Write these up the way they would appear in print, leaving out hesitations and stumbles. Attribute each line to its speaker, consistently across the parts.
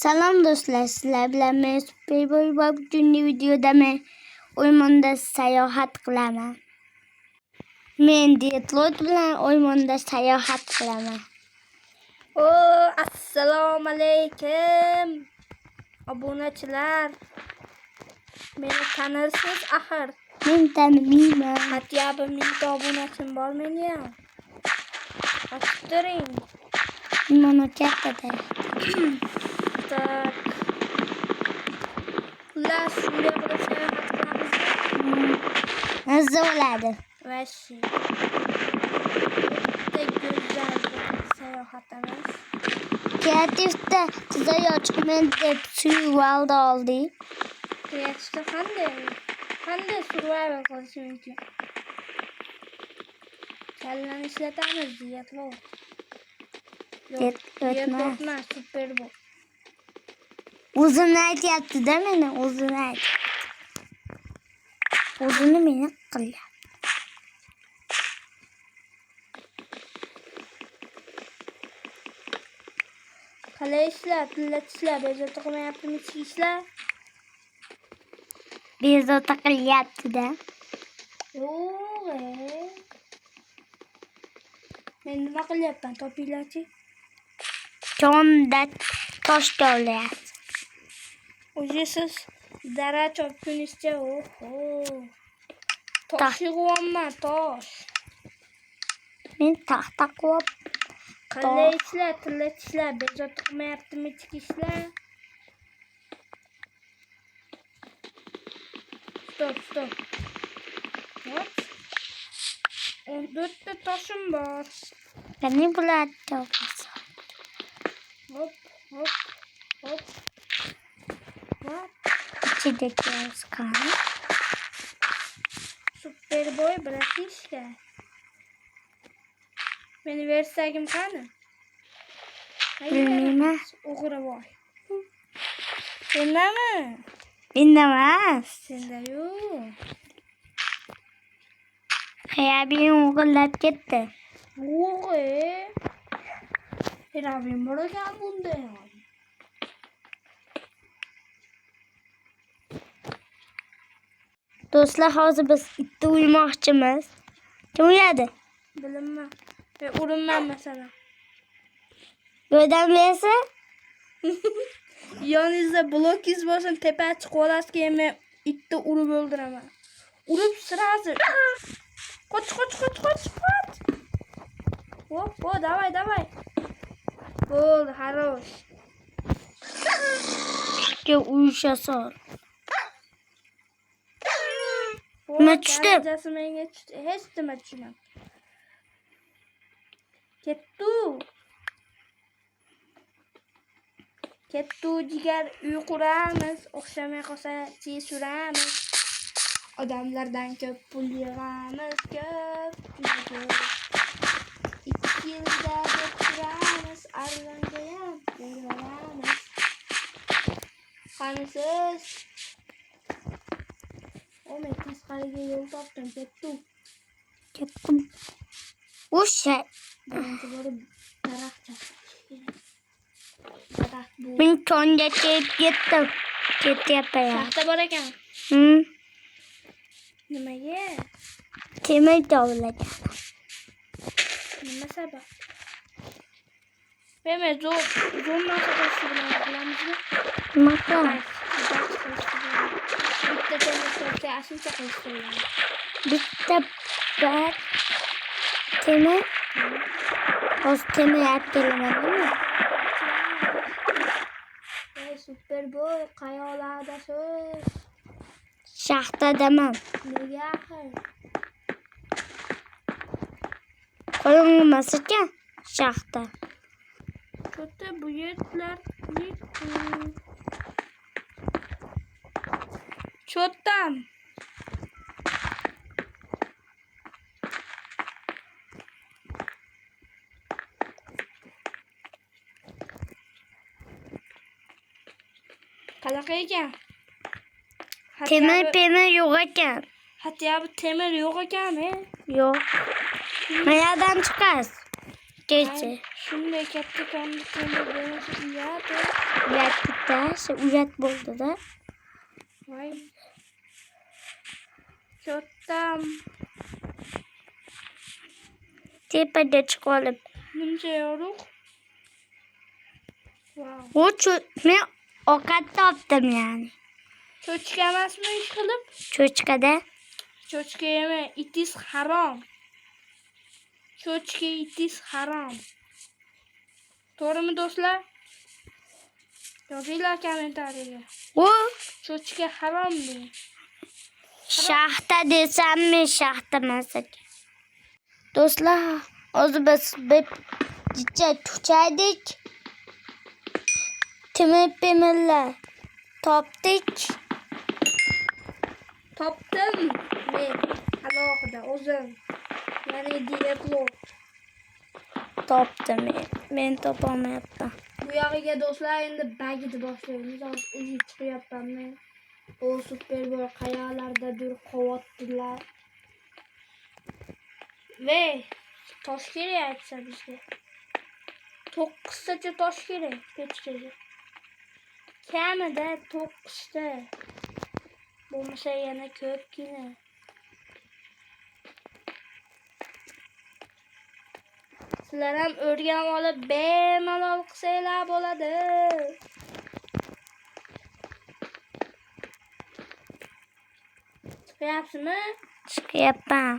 Speaker 1: Salom do'stlar, sizlar bilan men Superboy va bugungi videoda men o'ymonda sayohat qilaman. Men Detroit bilan o'ymonda sayohat qilaman.
Speaker 2: Assalomu alaykum obunachilar. Meni tanirsiz axir.
Speaker 1: Men tanimayman.
Speaker 2: Hatyobi 1000 obunachim bor meni ham. Ochib turing.
Speaker 1: Mana katta.
Speaker 2: Tak. Xullas, shunday qilib sayohat qilamiz.
Speaker 1: Mazza bo'ladi.
Speaker 2: Vashi. Go'zal sayohatimiz.
Speaker 1: Kreativda qizayochiqmen deb survival oldi.
Speaker 2: Kreativda qanday survival qilish mumkin? Kallani ishlatamiz deyatlo. O'tma, super bu.
Speaker 1: O'zini aytyapti-da meni, o'zini aytyapti. O'zini meni qilyapti.
Speaker 2: Qalay ishlar, tillatishlar, bezovta qilmayaptimi ishlar?
Speaker 1: Bezovta qilyapti-da.
Speaker 2: Yo'q. Men nima qilyapman? Topinglarchi.
Speaker 1: Chonda tosh to'layapti.
Speaker 2: O'zi siz dara chopgunizcha, tosh yig'yapman, tosh.
Speaker 1: Men taxta qo'yib
Speaker 2: Qalay ishlar, tillatishlar, bezovta qilmayaptimi ishlar? Stop. Hop. 14 ta toshim bor.
Speaker 1: qani bularni to'g'risi.
Speaker 2: Hop.
Speaker 1: İçindeki Özkan.
Speaker 2: Superboy bratishka. Meni versagim qani?
Speaker 1: Bilmayman.
Speaker 2: O'g'rivoy. Sendami?
Speaker 1: Menda emas.
Speaker 2: Senda yo'q.
Speaker 1: Hayabim o'g'irlab ketdi.
Speaker 2: Yo'q. Herabim bor ekan bunda ham.
Speaker 1: Do'stlar, hozir biz itni uymoqchimiz. Kim uyadi?
Speaker 2: Bilinmay. Urinman masalan.
Speaker 1: Yordam bersa?
Speaker 2: Yoningizda blokingiz bo'lsin, tepaga chiqib olasiz, keyin men itni urib o'ldiraman. Urib sirasi. Qoch. Hop, давай. Bo'ldi, xarosh.
Speaker 1: Ke uyusha sol. Nima tushdi?
Speaker 2: Darajasi menga tushdi. Hech nima tushunmadim. Kettu jigar uy quramiz, o'xshamay qolsa chi suramiz. Odamlardan ko'p pul yig'amiz, ko'p. 2 yilda deb turamiz, arzonga ham beramiz. Qani siz? Men tashqariga yo'l topdim,
Speaker 1: Ketdim. O'sha.
Speaker 2: birinchi bo'lib daraxt chaqish kerak.
Speaker 1: Men tonga ketdim. Ketyapman.
Speaker 2: Shaxta bor ekan. Nimaga?
Speaker 1: Temir tovlagan.
Speaker 2: Nima sabab? Men zo'r narsa qilishni bilamizmi?
Speaker 1: Nima qilamiz?
Speaker 2: Bitta temir ashuncha qilishni bilamiz.
Speaker 1: Bitta bir temir. Hozir temir olib kelamanmi?
Speaker 2: Superboy qayoqlardasiz?
Speaker 1: Shaxtadaman.
Speaker 2: Nega axir?
Speaker 1: Qo'yilmas ekan shaxta.
Speaker 2: Cho'ta bu yerlar cho'tam. Qanaqa ekan?
Speaker 1: Temir yo'q ekan.
Speaker 2: Hatyobi temir yo'q ekan,
Speaker 1: Yo'q. Qayerdan chiqasiz? Kecha.
Speaker 2: Shunday katta kamda temir bo'lmasa uyadi.
Speaker 1: Uyatdi Ders uyat bo'ldi da.
Speaker 2: Voy. Cho'ttam.
Speaker 1: Tepaga chiqib olib.
Speaker 2: Nimcha yorug'. Wow.
Speaker 1: Men ovqat topdim yani.
Speaker 2: Cho'chqa emasmi ish qilib?
Speaker 1: Cho'chqada.
Speaker 2: Cho'chqa yema, it is harom. Cho'chqa it is harom. To'g'rimi do'stlar? Yozinglar kommentariyaga.
Speaker 1: U
Speaker 2: Cho'chqa harom deng.
Speaker 1: shaxta desammi, shaxta emas ekan. Do'stlar, hozir biz bitta tuchaydik. Temir topdik.
Speaker 2: Topdim men alohida o'zim. Ya'ni diablot.
Speaker 1: Topdim men topolmayapman.
Speaker 2: Bu yog'iga do'stlar endi bag'ni boshlaymiz. Hozir o'zim chiqyapman men. O Superboy qayoqlardadir qovotdilar. Ve tosh kerak aytsa bizga. 9 tacha tosh kerak pechkaga. Kamida 9 ta. Bo'lmasa yana ko'pgina. Sizlar ham o'rganib olib bemalol qilsanglar bo'ladi. Chiqyapsizmi?
Speaker 1: Chiqyapman.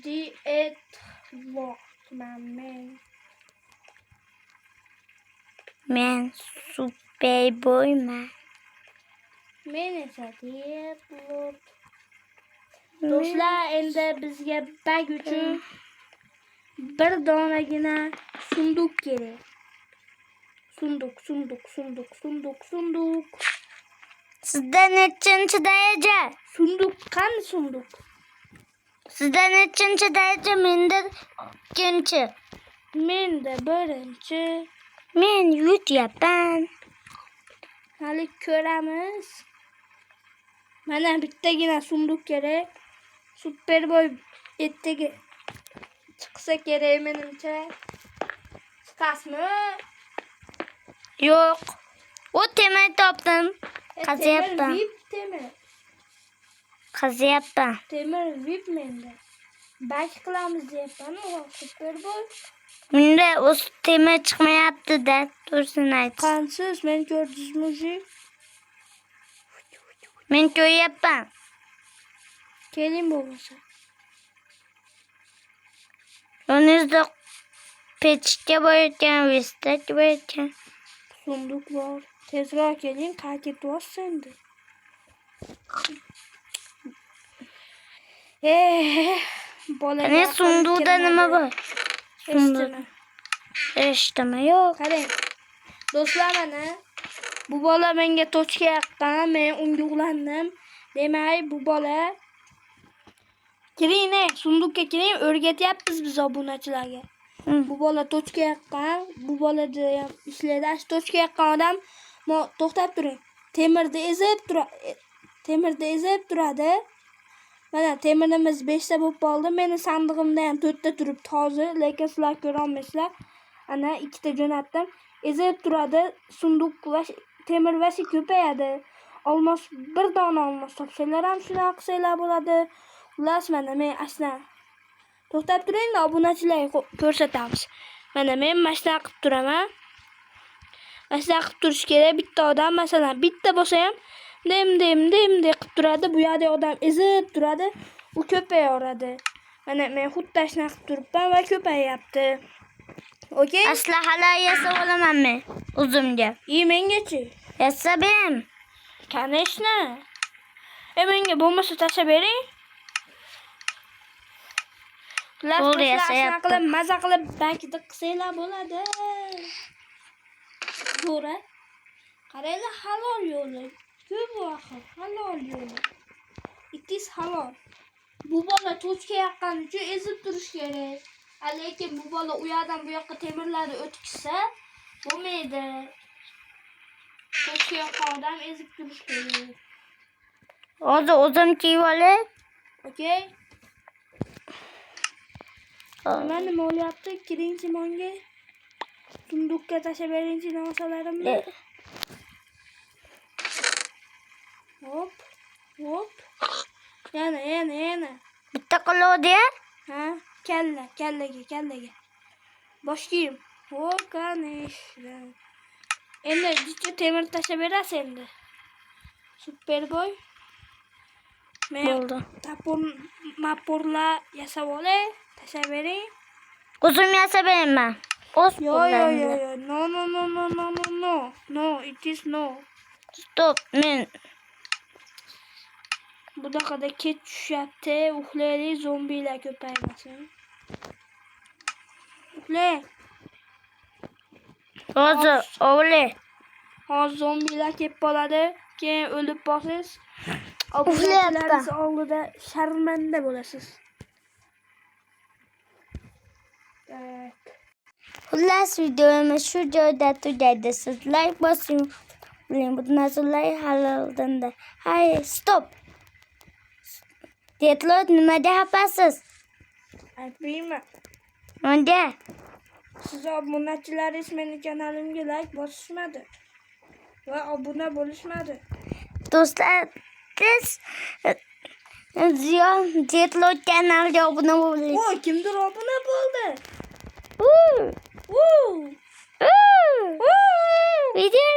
Speaker 2: Diablotman men.
Speaker 1: Men Superboyman.
Speaker 2: Men esa diablot. Do'stlar, endi bizga bag uchun bir donagina sunduq kerak. Sunduq.
Speaker 1: Sizda nechinchi daraja?
Speaker 2: Sunduq qani sunduq?
Speaker 1: Sizda nechinchi daraja? Menda ikkinchi.
Speaker 2: Menda birinchi.
Speaker 1: Men yutyapman.
Speaker 2: Hali ko'ramiz. Mana bittagina sunduq kerak. Superboy ertaga chiqsa kerak menimcha. Chiqasmi?
Speaker 1: Yo'q. O temir topdim. Qazyapman. Qazyapman.
Speaker 2: Temir vip menda. Bak qilamiz deyapman, Superboy.
Speaker 1: Menda o'z temir chiqmayapti-da. To'g'risini ayt.
Speaker 2: Qansiz men ko'rdingizmi?
Speaker 1: Men ko'ryapman.
Speaker 2: Keling bo'lmasa.
Speaker 1: Yoningizda pechka bor ekan, vestak bor ekan.
Speaker 2: Sunduq bor. Tezroq keling, qaytyapsiz endi. Bolalar.
Speaker 1: Ana sunduqda nima bor? Eshittimi? Yo'q.
Speaker 2: Qarang. Do'stlar, mana bu bola menga tochka yaqqan, men unga ulandim. Demak, bu bola kiring, sunduqqa kiring, o'rgatyapmiz biz obunachilarga. Bu bola tochka yaqqan, bu bolada ham ishlaydi. Ash tochka yaqqan odam, to'xtab turing. Temirda ezib turadi. Mana temirimiz 5 ta bo'lib qoldi. Meni sandig'imda ham 4 ta turibdi hozir, lekin sizlar ko'ra olmaysizlar. Ana 2 ta jo'natdim. Ezib turadi, sunduq va temir va ko'payadi. Olmos bir dona olmos topsanglar ham shunaqa qilsanglar bo'ladi. Xullas, mana men aslan. To'xtab turing, obunachilarga ko'rsatamiz. Mana men mashina qilib turaman. Mashina qilib turish kerak. Bitta odam, masalan, bitta bo'lsa ham dem qilib turadi. Bu yerda odam ezib turadi, u ko'payaveradi. Mana men xuddi shuna qilib turibman va ko'payapti. Okey?
Speaker 1: Aslahalar yasab olaman men o'zimga.
Speaker 2: Mengachi?
Speaker 1: Yasabim.
Speaker 2: Конечно. Menga bo'lmasa tashlab bering.
Speaker 1: To'g'ri yasayapti.
Speaker 2: Maza qilib bakda qilsanglar bo'ladi. To'g'ri. Qaranglar, halol yo'li. Ko'p vaqt halol yo'li. It is halol. Bu bola tochka yaqqan uchun ezib turish kerak. Lekin bu bola u yerdan bu yoqqa temirlarni o'tkizsa bo'lmaydi. Tochka yaqqan odam ezib turish kerak.
Speaker 1: Hozir o'zim kiyib olay.
Speaker 2: Okey? Mana nima bo'lyapti? Kiring Simonga. Sunduqqa tashlab beringchi narsalarimni. Hop. Hop. Yana.
Speaker 1: Bitta qoldi.
Speaker 2: Ha? Kallaga. Boshlayayım. Ho'kanish. Endi bitta temir tashlab berasiz endi. Superboy.
Speaker 1: Bo'ldi.
Speaker 2: Maporlar yasab olay. Tashlab bering.
Speaker 1: O'zim yasab beraman. O'z
Speaker 2: Yo.
Speaker 1: qo'llarimda.
Speaker 2: No. It is no.
Speaker 1: Stop, men.
Speaker 2: Bunaqada kech tushyapti. Uxlaylik, zombilar ko'paymasin. Uxlay.
Speaker 1: Hozir, o'g'li.
Speaker 2: Hozir zombilar kelib qoladi. Keyin o'lib qolsiz.
Speaker 1: Uxlayapti.
Speaker 2: Obunachilaringiz oldida sharmanda bo'lasiz.
Speaker 1: Xullas videomiz shu joyda tugaydi. Siz like bosing. Biling bu narsalar hal oldinda. Hay, stop. Detlot nima deyapsiz?
Speaker 2: Aytmayman.
Speaker 1: Nima?
Speaker 2: Siz obunachilaringiz meni kanalimga like bosishmadi. Va obuna bo'lishmadi.
Speaker 1: Do'stlar, siz Ziyon Detlot kanaliga obuna bo'ling.
Speaker 2: Voy, kimdir obuna bo'ldi.
Speaker 1: Videoni